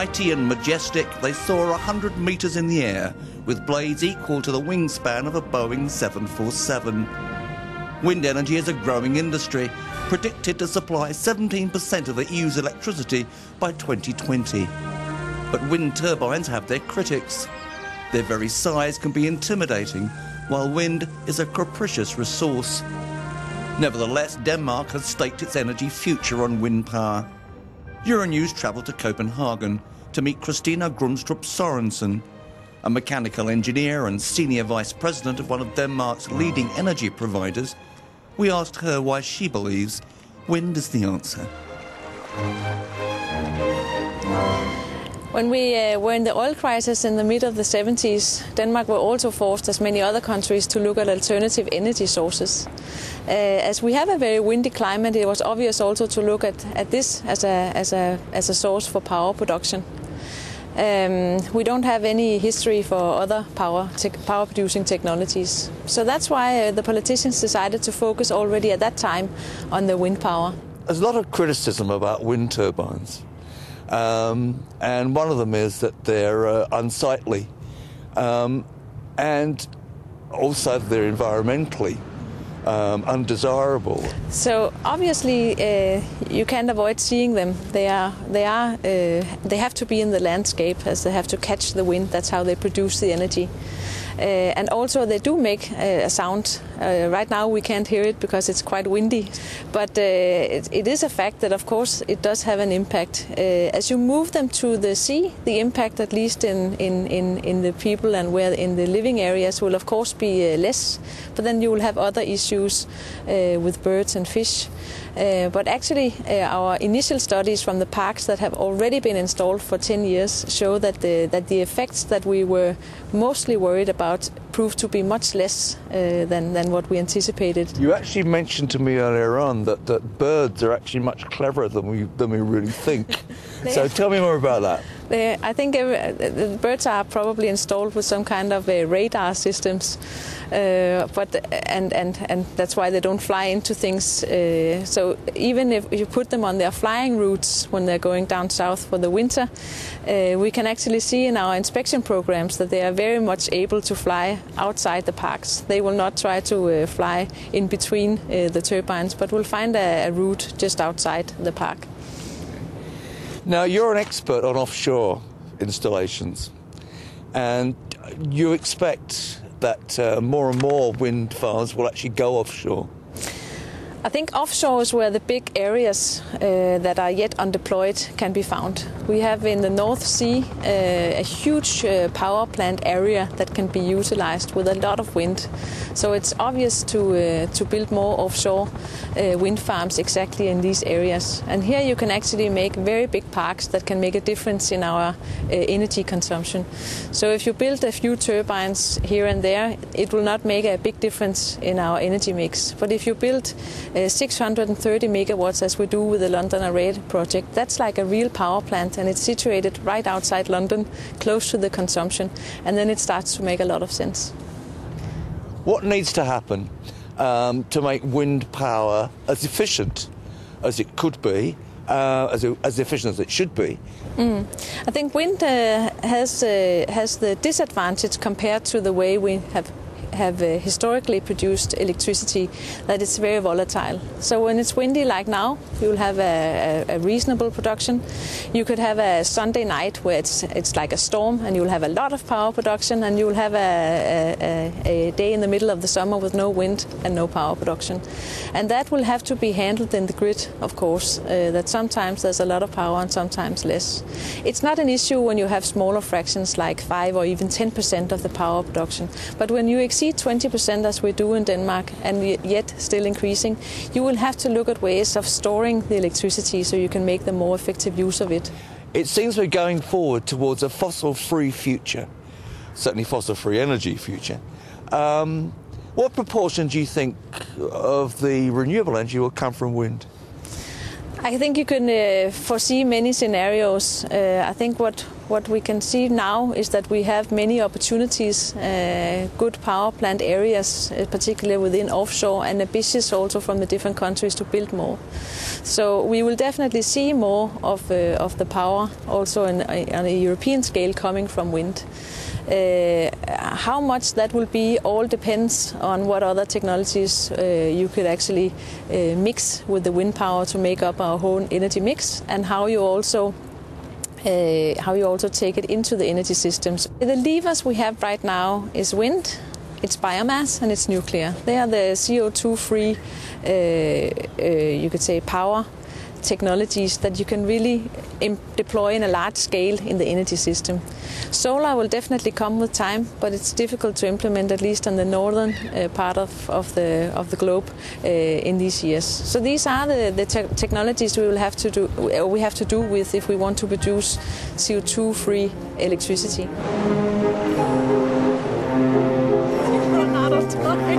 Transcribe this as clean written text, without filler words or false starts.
Mighty and majestic, they soar 100 metres in the air, with blades equal to the wingspan of a Boeing 747. Wind energy is a growing industry, predicted to supply 17% of the EU's electricity by 2020. But wind turbines have their critics. Their very size can be intimidating, while wind is a capricious resource. Nevertheless, Denmark has staked its energy future on wind power. Euronews travelled to Copenhagen to meet Christina Grumstrup Sorensen, a mechanical engineer and senior vice president of one of Denmark's leading energy providers. We asked her why she believes wind is the answer. When we were in the oil crisis in the mid of the 70s, Denmark were also forced, as many other countries, to look at alternative energy sources. As we have a very windy climate, it was obvious also to look at this as a source for power production. We don't have any history for other power producing technologies. So that's why the politicians decided to focus already at that time on the wind power. There's a lot of criticism about wind turbines. And one of them is that they're unsightly, and also they're environmentally undesirable. So obviously you can't avoid seeing them. They have to be in the landscape, as they have to catch the wind. That's how they produce the energy. And also they do make a sound. Right now we can't hear it because it's quite windy. But it is a fact that, of course, it does have an impact. As you move them to the sea, the impact, at least in the people and where in the living areas, will of course be less. But then you will have other issues with birds and fish. But actually our initial studies from the parks that have already been installed for 10 years show that the effects that we were mostly worried about proved to be much less than what we anticipated. You actually mentioned to me earlier on that birds are actually much cleverer than we really think. So tell me more about that. I think the birds are probably installed with some kind of radar systems, and that's why they don't fly into things. So even if you put them on their flying routes when they're going down south for the winter, we can actually see in our inspection programs that they are very much able to fly outside the parks. They will not try to fly in between the turbines, but will find a route just outside the park. Now, you're an expert on offshore installations, and you expect that more and more wind farms will actually go offshore. I think offshore is where the big areas that are yet undeployed can be found. We have in the North Sea a huge power plant area that can be utilized with a lot of wind. So it's obvious to build more offshore wind farms exactly in these areas. And here you can actually make very big parks that can make a difference in our energy consumption. So if you build a few turbines here and there, it will not make a big difference in our energy mix. But if you build 630 megawatts, as we do with the London Array project, that's like a real power plant, and it's situated right outside London, close to the consumption, and then it starts to make a lot of sense. What needs to happen to make wind power as efficient as it could be, as efficient as it should be? I think wind has the disadvantage compared to the way we have historically produced electricity, that it's very volatile. So when it's windy like now, you'll have a reasonable production. You could have a Sunday night where it's like a storm, and you'll have a lot of power production, and you'll have a day in the middle of the summer with no wind and no power production. And that will have to be handled in the grid, of course, that sometimes there's a lot of power and sometimes less. It's not an issue when you have smaller fractions like 5 or even 10% of the power production, but when you exceed 20%, as we do in Denmark, and yet still increasing, you will have to look at ways of storing the electricity so you can make the more effective use of it. It seems we're going forward towards a fossil-free future, certainly fossil-free energy future. What proportion do you think of the renewable energy will come from wind? I think you can foresee many scenarios. I think what we can see now is that we have many opportunities, good power plant areas, particularly within offshore, and ambitious also from the different countries to build more. So we will definitely see more of the power also on a European scale coming from wind. How much that will be all depends on what other technologies you could actually mix with the wind power to make up our whole energy mix, and how you also take it into the energy systems. The levers we have right now is wind, it's biomass, and it's nuclear. They are the CO2-free, you could say, power technologies that you can really deploy in a large scale in the energy system. Solar will definitely come with time, but it's difficult to implement, at least on the northern part of the globe in these years. So these are the technologies we will have to do with if we want to produce CO2-free electricity. You've run out of time.